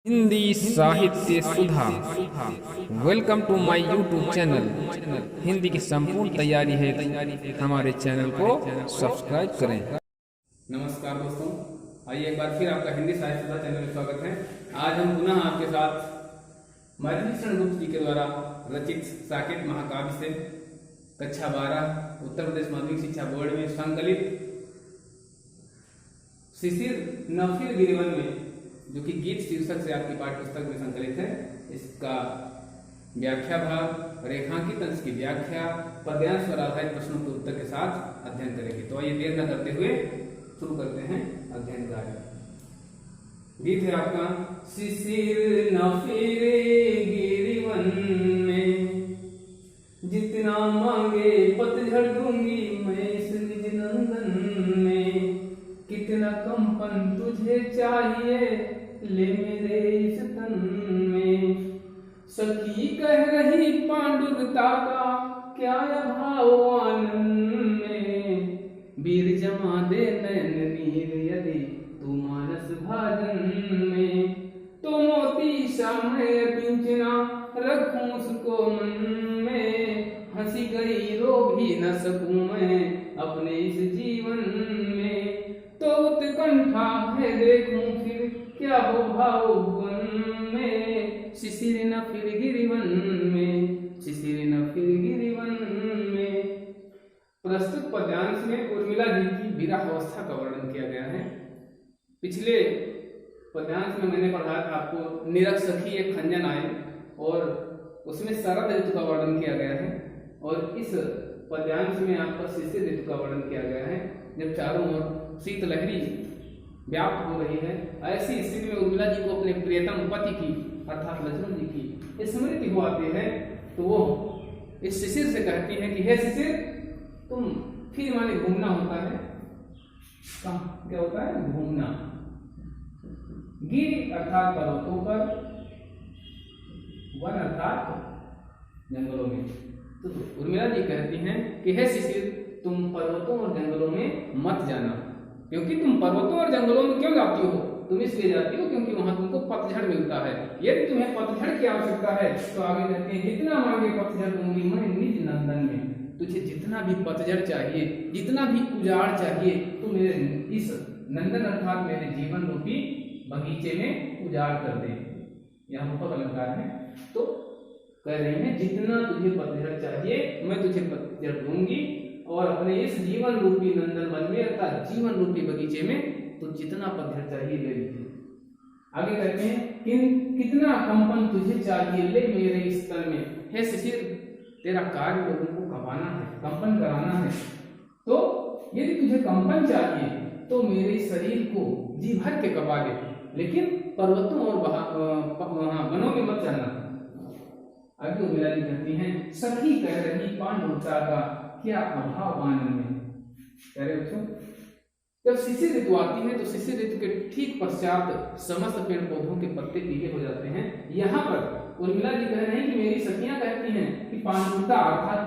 Hindi Sahitya Sudha. Welcome to my YouTube channel. Hindi की संपूर्ण तैयारी है, हमारे चैनल को सब्सक्राइब करें। नमस्कार दोस्तों, आइए एक बार फिर आपका हिंदी साहित्य सुधा चैनल में स्वागत है। आज हम पुनः आपके साथ मैथिलीशरण गुप्त जी के द्वारा रचित साकेत महाकाव्य से कक्षा 12 उत्तर प्रदेश माध्यमिक शिक्षा बोर्ड में संकलित शिशिर नफिर गिरिवन में, जो कि गीत शीर्षक से आपकी पाठ्य पुस्तक में संकलित है, इसका व्याख्या भाग, रेखांकित अंश की व्याख्या, पद्यांश पर आधारित प्रश्नों के उत्तर के साथ अध्ययन करेंगे। तो आइए देर न करते हुए शुरू करते हैं अध्ययन कार्य। गीत है आपका शिशिर नफिर गिरिवन में, जितना मांगे पतझड़ दूंगी मैं इस निज नंदन में, कितना कंपन तुझे चाहिए ले मेरे इस तन में, सखी कह रही पांडुरता का क्या अभाव आनंद में, वीर जमा दे नैन नीर यदि तू मानस भाजन में, तो मोती सामने किंचना रखूं उसको मन में, हंसी गई रो भी न सकूं मैं अपने इस जीवन में, तो उत्कंठा है देखूं फिर क्या हो भाव भुवन में, शिशिर नफिर गिरिवन में, शिशिर नफिर गिरिवन में। प्रस्तुत पद्यांश में उर्मिला जी की विरह अवस्था का वर्णन किया गया है। पिछले पद्यांश में मैंने पढ़ा था आपको निरख सखी एक खंजन आए और उसमें शरद ऋतु का वर्णन किया गया है, और इस पद्यांश में आपका शिशिर ऋतु का वर्णन किया गया है, जब चारों ओर शीतलहरी व्याप्त हो रही है। ऐसी स्थिति में उर्मिला जी को अपने प्रियतम पति की अर्थात लक्ष्मण जी की स्मृति हो आती है, तो वो इस शिशिर से कहती है कि हे शिशिर, तुम फिर माने घूमना होता है। क्या होता है? घूमना। गिर अर्थात पर्वतों पर, वन अर्थात जंगलों में। तो उर्मिला जी कहती हैं कि हे शिशिर, तुम पर्वतों और जंगलों में मत जाना, क्योंकि तुम पर्वतों और जंगलों में क्यों जाती हो? तुम इसलिए जाती हो क्योंकि वहां तुमको पतझड़ मिलता है। यदि तुम्हें पतझड़ की आवश्यकता है तो आगे कहते हैं जितना मांगे पतझड़ दूंगी मैं निज नंदन में, तुझे जितना भी पतझड़ चाहिए, जितना भी उजाड़ चाहिए, तो मेरे इस नंदन अर्थात मेरे जीवन रूपी बगीचे में उजाड़ कर दे। यहाँ रूपक अलंकार है। तो कह रहे हैं जितना तुझे पतझड़ चाहिए मैं तुझे पतझड़ दूंगी, और अपने इस जीवन रूपी नंदन वन में अर्थात जीवन रूपी बगीचे में तो जितना पतझड़ चाहिए ले लीजिए। आगे कहते हैं कितना कंपन तुझे चाहिए ले मेरे इस तन में। हे शिशिर, तेरा कार्य लोगों को कंपाना है, कंपन कराना है, तो यदि तुझे कंपन चाहिए तो मेरे शरीर को जी भर के कपा दे, लेकिन पर्वतों और वनों में मत जाना। आगे उर्मिला जी कहती हैं सखी कह रही पांडुरता का क्या अभाव आनंद में। कह रहे बच्चों, जब शिशिर ऋतु आती है तो शिशिर ऋतु के ठीक पश्चात समस्त पेड़ पौधों के पत्ते पीले हो जाते हैं। यहाँ पर उर्मिला जी कह रहे हैं कि मेरी सखियां कहती हैं कि पांडुरता अर्थात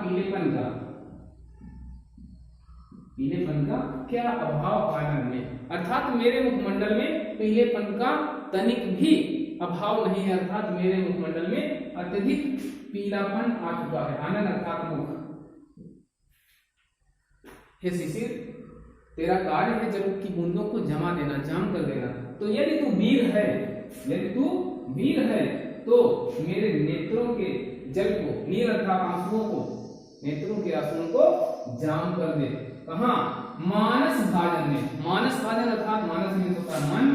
पीलेपन का क्या अभाव आनंद में, अर्थात मेरे मुखमंडल में पीलेपन का तनिक भी अभाव नहीं है, अर्थात मेरे मुखमंडल में अत्यधिक पीलापन आ चुका है। आनंद अर्थात मुख। हे शिशिर, तेरा कार्य है जल की बूंदों को जमा देना, जाम कर देना। तो यदि तू वीर है तो मेरे नेत्रों के जल को, नीर अर्थात आंसुओं को, नेत्रों के आंसुओं को जाम कर दे। कहाँ? मानस भाजन में। मानस भाजन अर्थात मानस में होता है मन,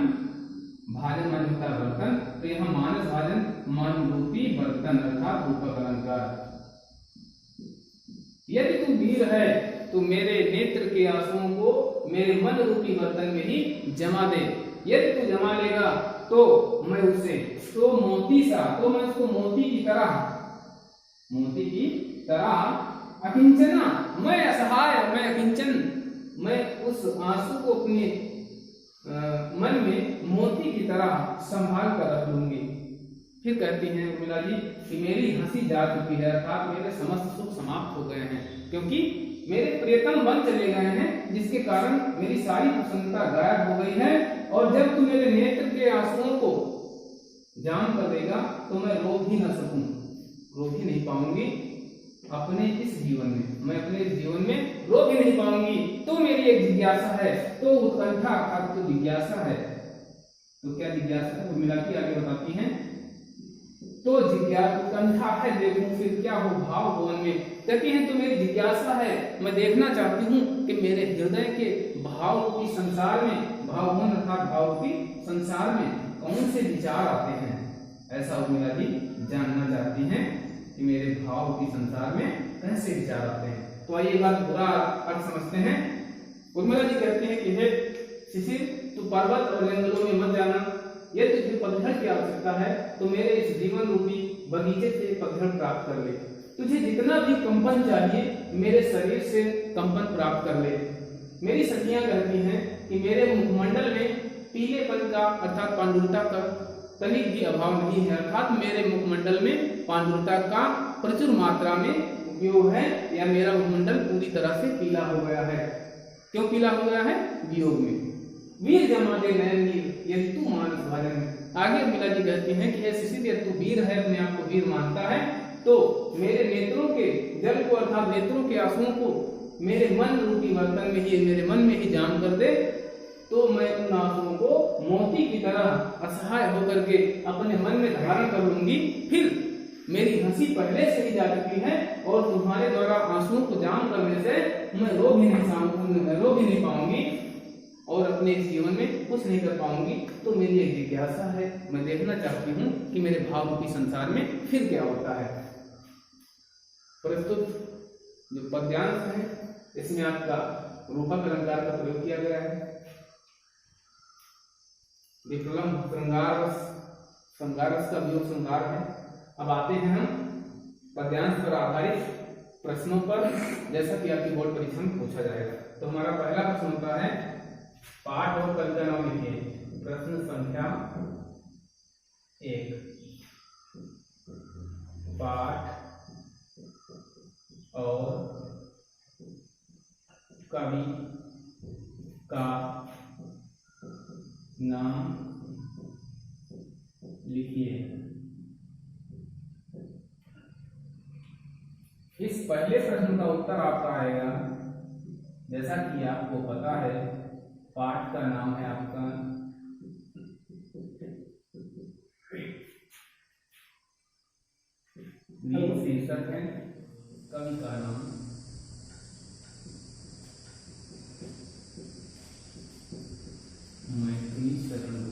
भाजन मन होता है बर्तन, तो यहाँ मानस भाजन मन रूपी बर्तन अर्थात रूपक अलंकार। यदि तू वीर है तो मेरे नेत्र के आंसुओं को मेरे मन रूपी बर्तन में ही जमा दे। यदि तू जमा लेगा तो मैं उसे तो मैं उसको मोती की तरह अकिंचना, मैं असहाय, मैं अकिंचन, मैं उस आंसू को अपने मन में मोती की तरह संभाल कर रख लूंगी। फिर कहती हैं उर्मिला जी कि मेरी हंसी जा चुकी है, अर्थात मेरे समस्त सुख समाप्त हो गए हैं, क्योंकि मेरे प्रियतम वन चले गए हैं, जिसके कारण मेरी सारी प्रसन्नता गायब हो गई है। और जब तू मेरे नेत्र के आंसुओं को जाम कर देगा तो मैं रो भी ना सकूं, रो भी नहीं पाऊंगी अपने इस जीवन में, मैं अपने इस जीवन में रो भी नहीं पाऊंगी। तो मेरी एक जिज्ञासा है, तो उत्कंठा अर्थात तो जिज्ञासा है। तो क्या जिज्ञासा है? उर्मिला की आगे बताती हैं, तो जिज्ञासा उत्कंठा है, देखूं फिर क्या हो भाव भवन में। कहती हैं तो मेरी जिज्ञासा है, मैं देखना चाहती हूँ कि मेरे हृदय के भाव रूपी संसार में, भाव भवन अर्थात भाव रूपी संसार में कौन से विचार आते हैं। ऐसा उर्मिला जी जानना चाहती हैं कि मेरे भाव रूपी संसार में कैसे विचार आते हैं। तो आइए एक बार पूरा अर्थ समझते हैं। उर्मिला जी कहती हैं कि हे शिशिर, तू पर्वत और जंगलों में मत जाना, यदि तुझे पतझड़ की आवश्यकता है तो मेरे इस जीवन रूपी बगीचे से पतझड़ प्राप्त कर ले। तुझे जितना भी कंपन चाहिए मेरे शरीर से कंपन प्राप्त कर ले। मेरी सखियां कहती हैं कि मेरे मुखमंडल में पीलेपन का अर्थात पांडुरता का तनिक भी अभाव नहीं है, अर्थात मेरे मुखमंडल में पांडुरता का प्रचुर मात्रा में उपयोग है, या मेरा मुखमंडल पूरी तरह से पीला हो गया है। क्यों पीला हो गया है? वियोग में। वीर जमा दे नयन नीर यदि तू मानस भाजन। आगे उर्मिला जी कहती हैं कि हे शिशिर, यदि तू वीर है, अपने आप को वीर मानता है, तो मेरे नेत्रों के जल को अर्थात नेत्रों के आंसुओं को मेरे मन रूपी बर्तन में ही, मेरे मन में ही जाम कर दे, तो मैं उन आंसुओं को मोती की तरह असहाय होकर के अपने मन में धारण कर लूंगी। फिर मेरी हंसी पहले से ही जा चुकी है और तुम्हारे द्वारा आंसुओं को जाम करने से मैं रो भी नहीं पाऊंगी और अपने इस जीवन में कुछ नहीं कर पाऊंगी। तो मेरी एक जिज्ञासा है, मैं देखना चाहती हूँ कि मेरे भाव रूपी संसार में फिर क्या होता है। प्रस्तुत जो पद्यांश है इसमें आपका रूपक अलंकार का प्रयोग किया गया है। विकलम श्रृंगार रस का वियोग श्रृंगार है। अब आते हैं हम पद्यांश पर आधारित प्रश्नों पर, जैसा कि आपकी बोर्ड परीक्षा में पूछा जाएगा। तो हमारा पहला प्रश्न होता है, पाठ और कविता नाम लिखिए। प्रश्न संख्या 1, पाठ और कवि का नाम लिखिए। इस पहले प्रश्न का उत्तर आपका आएगा, जैसा कि आपको पता है, पाठ का नाम है आपका शीर्षक है, कवि का नाम मैथिली शरण।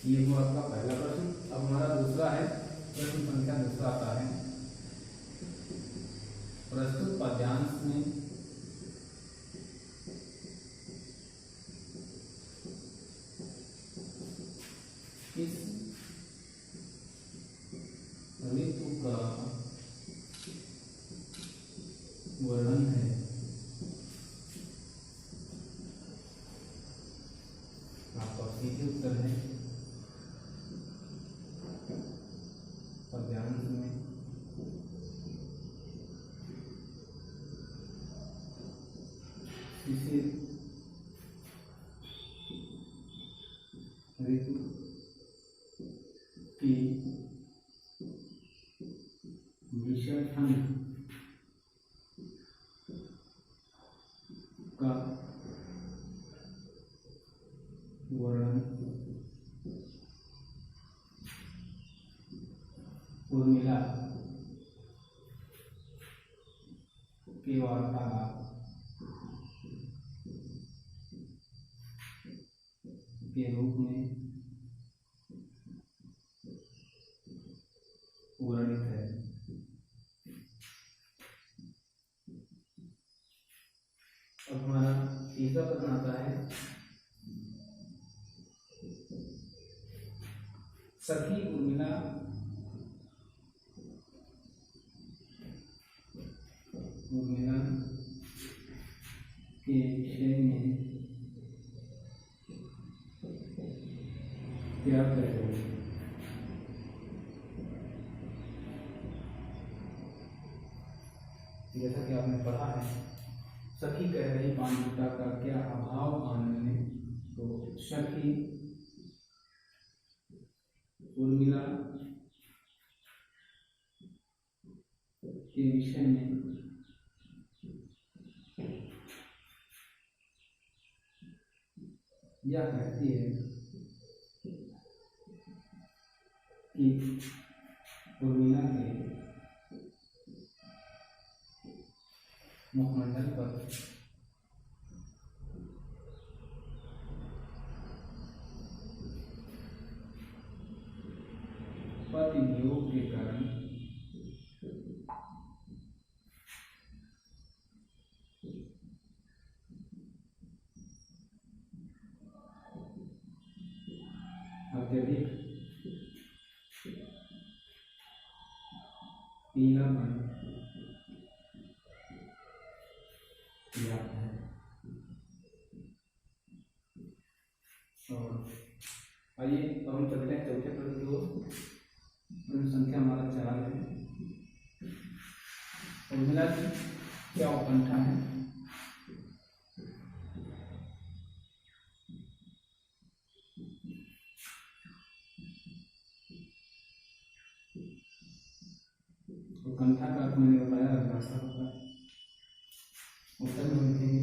ये हुआ आपका पहला प्रश्न। अब हमारा दूसरा है, प्रश्न संख्या दूसरा आता है, प्रस्तुत पद्यांश में इस ऋतु का वर्णन है। आपका सीधे उत्तर है, पद्यांश में शिशिर ऋतु की भीषण ठंड का वर्णन उर्मिला के वार्तालाप के रूप में वर्णित है। अब हमारा तीसरा प्रश्न आता है, सखी उर्मिला के विषय में क्या करें। जैसा कि आपने पढ़ा है, सखी कह रही पान बूटा का क्या अभाव आनंद में, तो सखी उर्मिला के विषय में यह कहती है कि उर्मिला के मुखमंडल पर पति योग के कारण अत्यधिक पीलापन व्याप्त है। और आइए अब हम चलते हैं चौथे प्रश्न की ओर। प्रश्न संख्या हमारा 4 है। उर्मिला की क्या उत्कंठा है? उत्कंठा का अर्थ मैंने बताया अभिलाषा होता है। उत्तर में लिखेंगे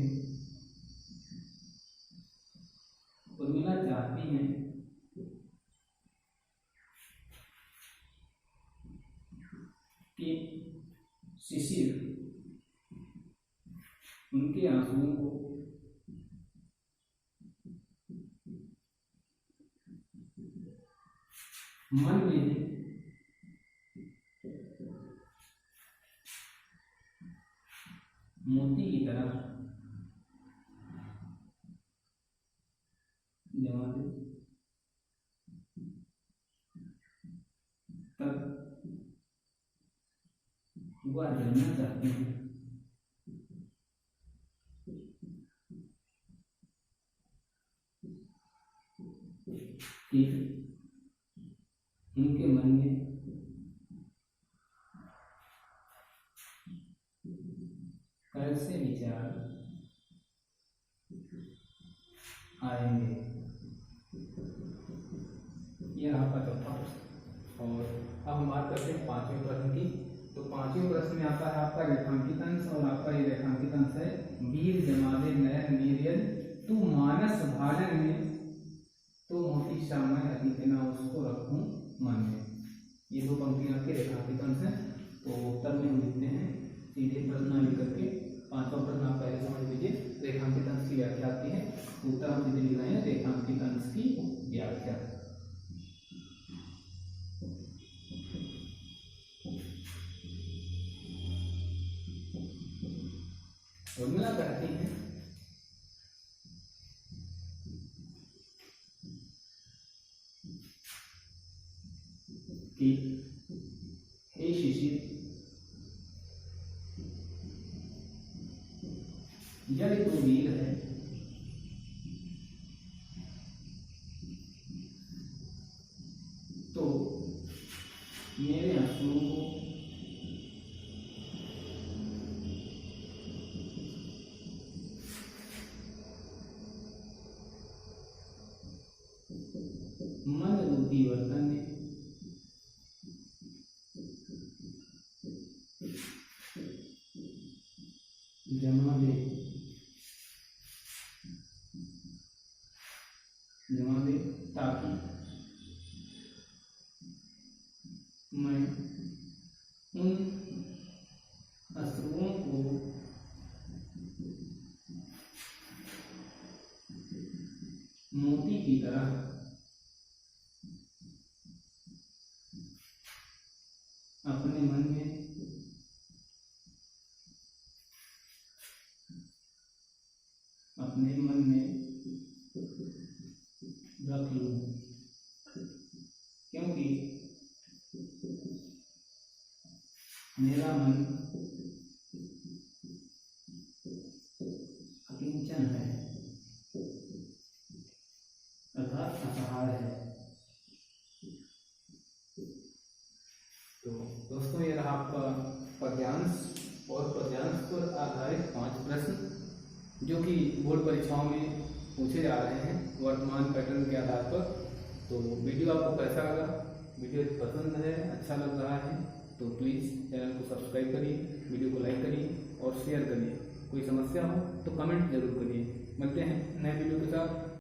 उर्मिला चाहती है कि शिशिर उनके आंसुओं को मन में मोती की तरह जमा दे, तब वह जानना चाहते हैं कि उनके मन में कैसे विचार आएंगे। यह आपका चौथा प्रश्न। और अब हम बात करते हैं 5वें प्रश्न की। तो 5वें प्रश्न में आता है आपका रेखांकित अंश, और आपका ये रेखांकित अंश है वीर जमाले नयन नीरियल तू मानस भाजन में, तो मोती श्यामय अति ना उसको रखूं मन में। ये 2 पंक्तियां आपके रेखांकित अंश हैं। तो उत्तर में हम लिखते हैं सीधे प्रश्न लिख करके। 5वां प्रश्न आप पहले समझ लीजिए। रेखांकित अंश की व्याख्या आती है। उत्तर हम सीधे लिख रहे हैं रेखांकित अंश की व्याख्या। उर्मिला कहती हैं कि हे शिशिर, यदि तू वीर है तो मेरे आंसुओं को मन रूपी बर्तन में जमा दे, ताकि मैं उन अश्रुओं को मोती की तरह अपने मन में रख लूं, क्योंकि मेरा मन अकिंचन है, अर्थात असहाय है। तो दोस्तों, ये रहा आपका पद्यांश और पद्यांश पर आधारित 5 प्रश्न। जो कि बोर्ड परीक्षाओं में पूछे जा रहे हैं वर्तमान पैटर्न के आधार पर। तो वीडियो आपको कैसा लगा? वीडियो पसंद है, अच्छा लग रहा है तो प्लीज़ चैनल को सब्सक्राइब करिए, वीडियो को लाइक करिए और शेयर करिए। कोई समस्या हो तो कमेंट जरूर करिए। मिलते हैं नए वीडियो के साथ।